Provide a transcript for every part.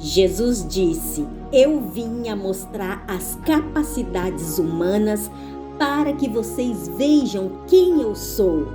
Jesus disse: eu vim a mostrar as capacidades humanas para que vocês vejam quem eu sou,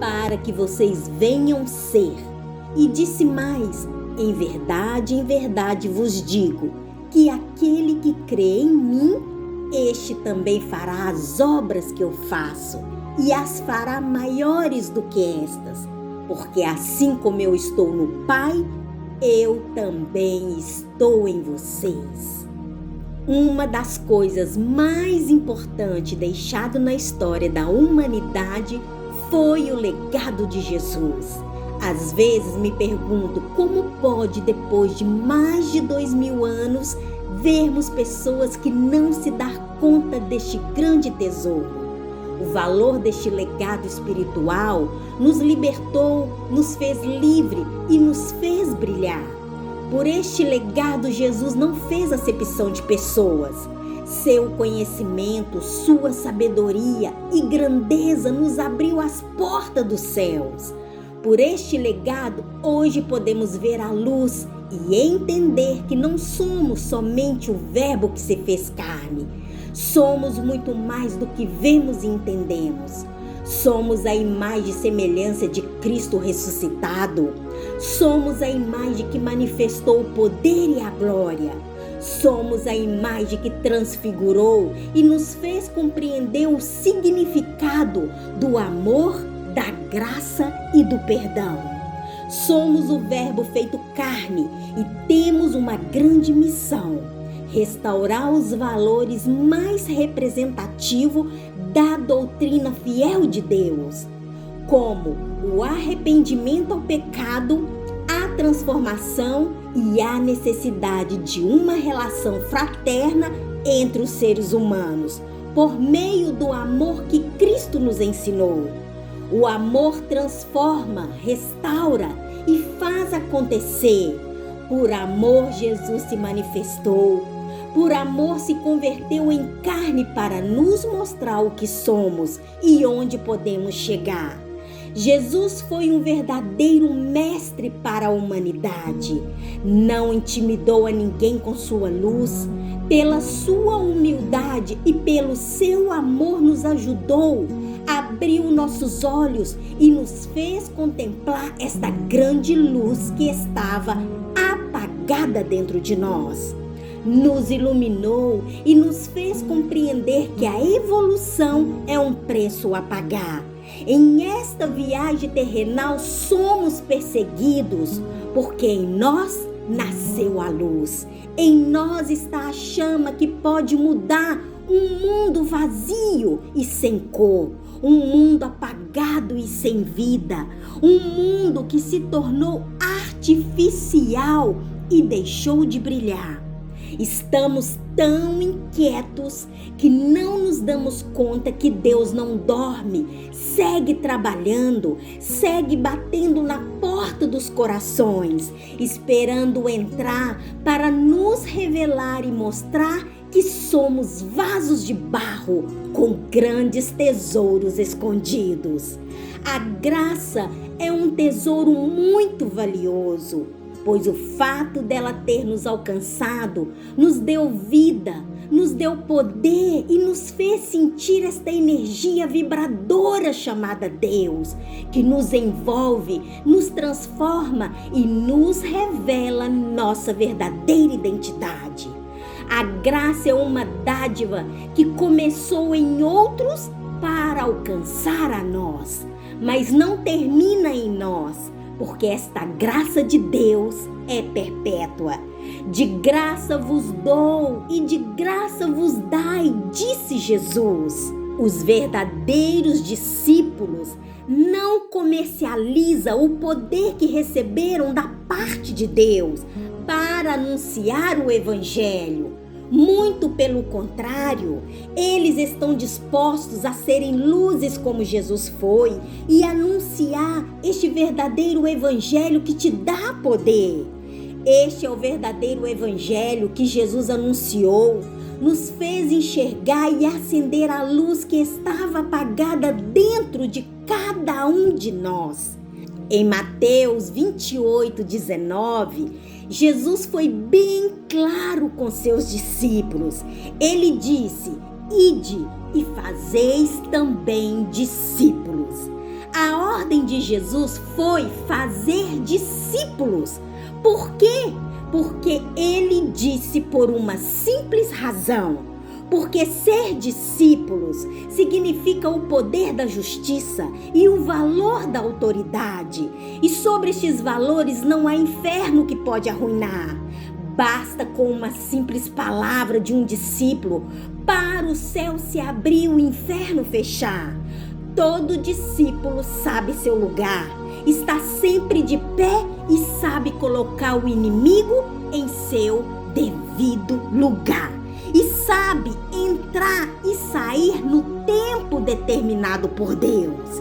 para que vocês venham ser. E disse mais: em verdade vos digo, que aquele que crê em mim, este também fará as obras que eu faço, e as fará maiores do que estas, porque assim como eu estou no Pai, eu também estou em vocês. Uma das coisas mais importantes deixado na história da humanidade foi o legado de Jesus. Às vezes me pergunto como pode, depois de mais de 2000 anos, vermos pessoas que não se dão conta deste grande tesouro. O valor deste legado espiritual nos libertou, nos fez livre e nos fez brilhar. Por este legado, Jesus não fez acepção de pessoas. Seu conhecimento, sua sabedoria e grandeza nos abriu as portas dos céus. Por este legado, hoje podemos ver a luz e entender que não somos somente o Verbo que se fez carne. Somos muito mais do que vemos e entendemos. Somos a imagem e semelhança de Cristo ressuscitado. Somos a imagem que manifestou o poder e a glória. Somos a imagem que transfigurou e nos fez compreender o significado do amor, da graça e do perdão. Somos o Verbo feito carne e temos uma grande missão: restaurar os valores mais representativos da doutrina fiel de Deus, como o arrependimento ao pecado, a transformação e a necessidade de uma relação fraterna entre os seres humanos, por meio do amor que Cristo nos ensinou. O amor transforma, restaura e faz acontecer. Por amor, Jesus se manifestou. Por amor, se converteu em carne para nos mostrar o que somos e onde podemos chegar. Jesus foi um verdadeiro mestre para a humanidade. Não intimidou a ninguém com sua luz. Pela sua humildade e pelo seu amor nos ajudou, abriu nossos olhos e nos fez contemplar esta grande luz que estava apagada dentro de nós. Nos iluminou e nos fez compreender que a evolução é um preço a pagar. Em esta viagem terrenal somos perseguidos, porque em nós nasceu a luz. Em nós está a chama que pode mudar um mundo vazio e sem cor, um mundo apagado e sem vida, um mundo que se tornou artificial e deixou de brilhar. Estamos tão inquietos que não nos damos conta que Deus não dorme, segue trabalhando, segue batendo na porta dos corações, esperando entrar para nos revelar e mostrar que somos vasos de barro com grandes tesouros escondidos. A graça é um tesouro muito valioso, pois o fato dela ter nos alcançado nos deu vida, nos deu poder e nos fez sentir esta energia vibradora chamada Deus, que nos envolve, nos transforma e nos revela nossa verdadeira identidade. A graça é uma dádiva que começou em outros para alcançar a nós, mas não termina em nós, porque esta graça de Deus é perpétua. De graça vos dou e de graça vos dai, disse Jesus. Os verdadeiros discípulos não comercializam o poder que receberam da parte de Deus para anunciar o Evangelho. Muito pelo contrário, eles estão dispostos a serem luzes como Jesus foi e anunciar este verdadeiro evangelho que te dá poder. Este é o verdadeiro evangelho que Jesus anunciou, nos fez enxergar e acender a luz que estava apagada dentro de cada um de nós. Em Mateus 28:19, Jesus foi bem claro com seus discípulos. Ele disse: ide e fazeis também discípulos. A ordem de Jesus foi fazer discípulos. Por quê? Porque ele disse por uma simples razão. Porque ser discípulos significa o poder da justiça e o valor da autoridade. E sobre estes valores não há inferno que pode arruinar. Basta com uma simples palavra de um discípulo para o céu se abrir e o inferno fechar. Todo discípulo sabe seu lugar, está sempre de pé e sabe colocar o inimigo em seu devido lugar. E sabe entrar e sair no tempo determinado por Deus.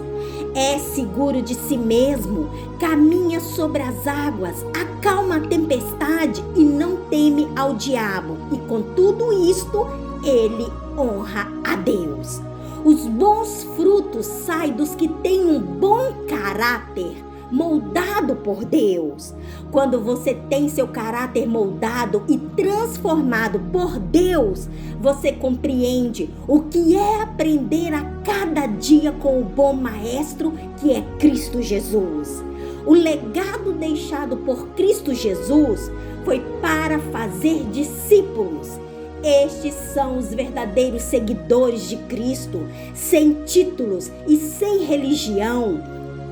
É seguro de si mesmo, caminha sobre as águas, acalma a tempestade e não teme ao diabo. E com tudo isto, ele honra a Deus. Os bons frutos saem dos que têm um bom caráter, moldado por Deus. Quando você tem seu caráter moldado e transformado por Deus, você compreende o que é aprender a cada dia com o bom maestro que é Cristo Jesus. O legado deixado por Cristo Jesus foi para fazer discípulos. Estes são os verdadeiros seguidores de Cristo, sem títulos e sem religião.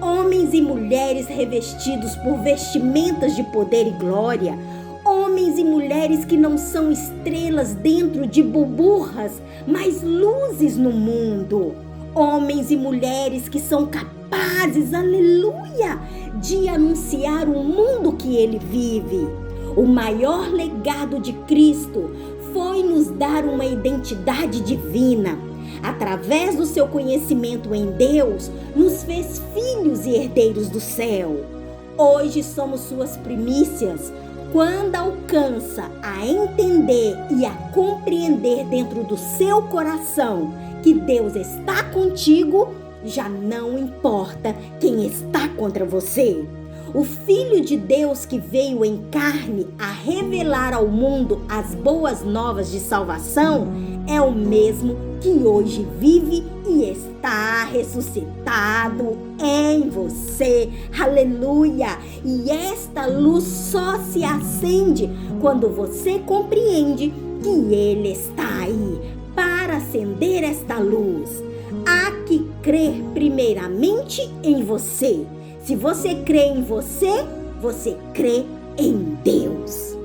Homens e mulheres revestidos por vestimentas de poder e glória. Homens e mulheres que não são estrelas dentro de burburras, mas luzes no mundo. Homens e mulheres que são capazes, aleluia, de anunciar o mundo que ele vive. O maior legado de Cristo foi nos dar uma identidade divina. Através do seu conhecimento em Deus, nos fez filhos e herdeiros do céu. Hoje somos suas primícias. Quando alcança a entender e a compreender dentro do seu coração que Deus está contigo, já não importa quem está contra você. O Filho de Deus que veio em carne a revelar ao mundo as boas novas de salvação é o mesmo que hoje vive e está ressuscitado em você. Aleluia! E esta luz só se acende quando você compreende que Ele está aí para acender esta luz. Há que crer primeiramente em você. Se você crê em você, você crê em Deus.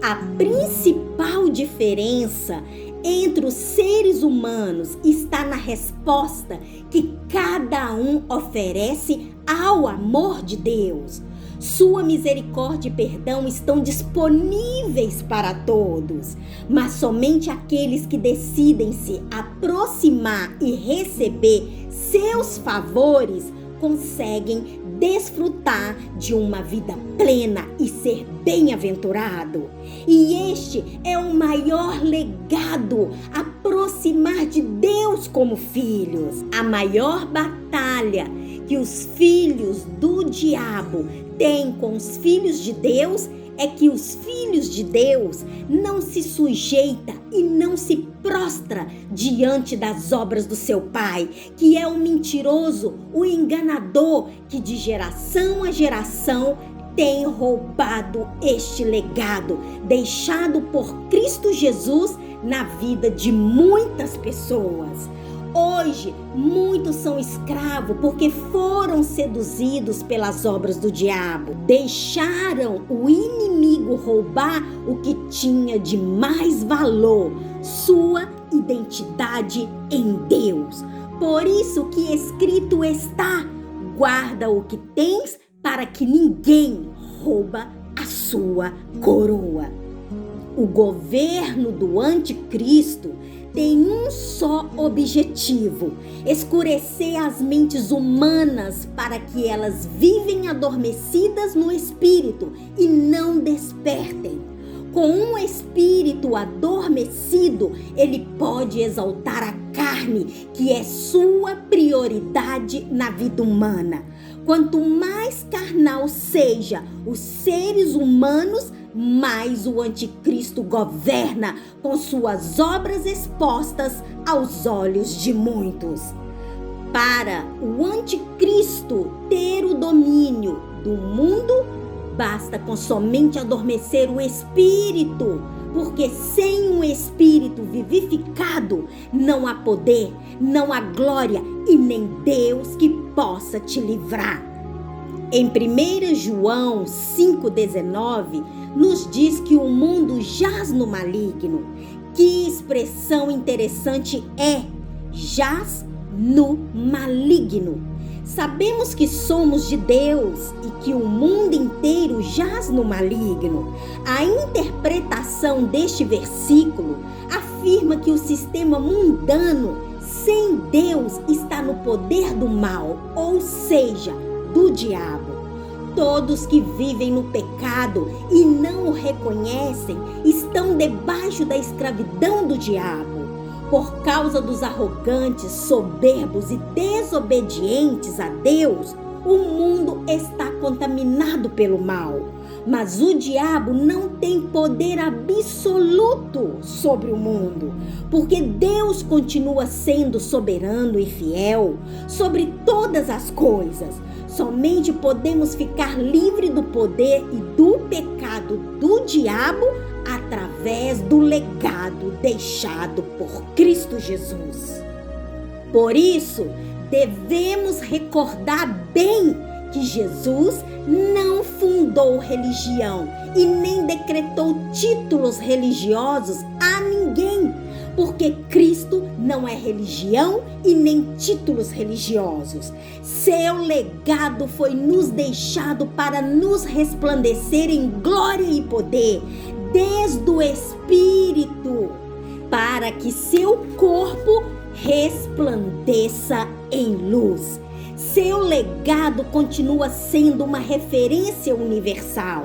A principal diferença entre os seres humanos está na resposta que cada um oferece ao amor de Deus. Sua misericórdia e perdão estão disponíveis para todos, mas somente aqueles que decidem se aproximar e receber seus favores conseguem desfrutar de uma vida plena e ser bem-aventurado. E este é o maior legado, aproximar de Deus como filhos. A maior batalha que os filhos do diabo têm com os filhos de Deus é que os filhos de Deus não se sujeitam e não se prostra diante das obras do seu pai, que é o mentiroso, o enganador, que de geração a geração tem roubado este legado deixado por Cristo Jesus na vida de muitas pessoas. Hoje, muitos são escravos porque foram seduzidos pelas obras do diabo. Deixaram o inimigo roubar o que tinha de mais valor, sua identidade em Deus. Por isso que escrito está: guarda o que tens para que ninguém rouba a sua coroa. O governo do anticristo tem um só objetivo: escurecer as mentes humanas para que elas vivem adormecidas no espírito e não despertem. Com um espírito adormecido, ele pode exaltar a carne carne, que é sua prioridade na vida humana. Quanto mais carnal seja os seres humanos, mais o anticristo governa, com suas obras expostas aos olhos de muitos. Para o anticristo ter o domínio do mundo, basta com somente adormecer o espírito, porque sem um espírito vivificado não há poder, não há glória e nem Deus que possa te livrar. Em 1 João 5,19, nos diz que o mundo jaz no maligno. Que expressão interessante é jaz no maligno. Sabemos que somos de Deus e que o mundo inteiro jaz no maligno. A interpretação deste versículo afirma que o sistema mundano sem Deus está no poder do mal, ou seja, do diabo. Todos que vivem no pecado e não o reconhecem estão debaixo da escravidão do diabo. Por causa dos arrogantes, soberbos e desobedientes a Deus, o mundo está contaminado pelo mal. Mas o diabo não tem poder absoluto sobre o mundo, porque Deus continua sendo soberano e fiel sobre todas as coisas. Somente podemos ficar livres do poder e do pecado do diabo através do legado deixado por Cristo Jesus. Por isso, devemos recordar bem que Jesus não fundou religião e nem decretou títulos religiosos a ninguém, porque Cristo não é religião e nem títulos religiosos. Seu legado foi nos deixado para nos resplandecer em glória e poder, desde o Espírito, para que seu corpo resplandeça em luz. Seu legado continua sendo uma referência universal.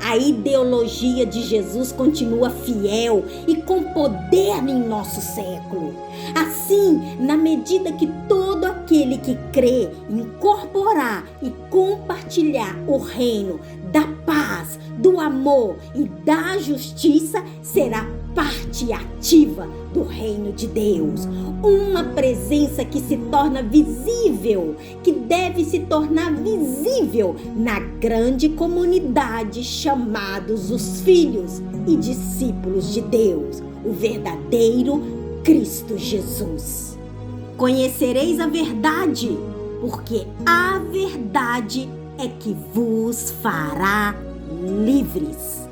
A ideologia de Jesus continua fiel e com poder em nosso século. Assim, na medida que todo aquele que crê, incorporar e compartilhar o reino da paz, do amor e da justiça, será parte ativa do reino de Deus. Uma presença que se torna visível, que deve se tornar visível na grande comunidade chamados os filhos e discípulos de Deus, o verdadeiro Cristo Jesus. Conhecereis a verdade, porque a verdade é que vos fará livres.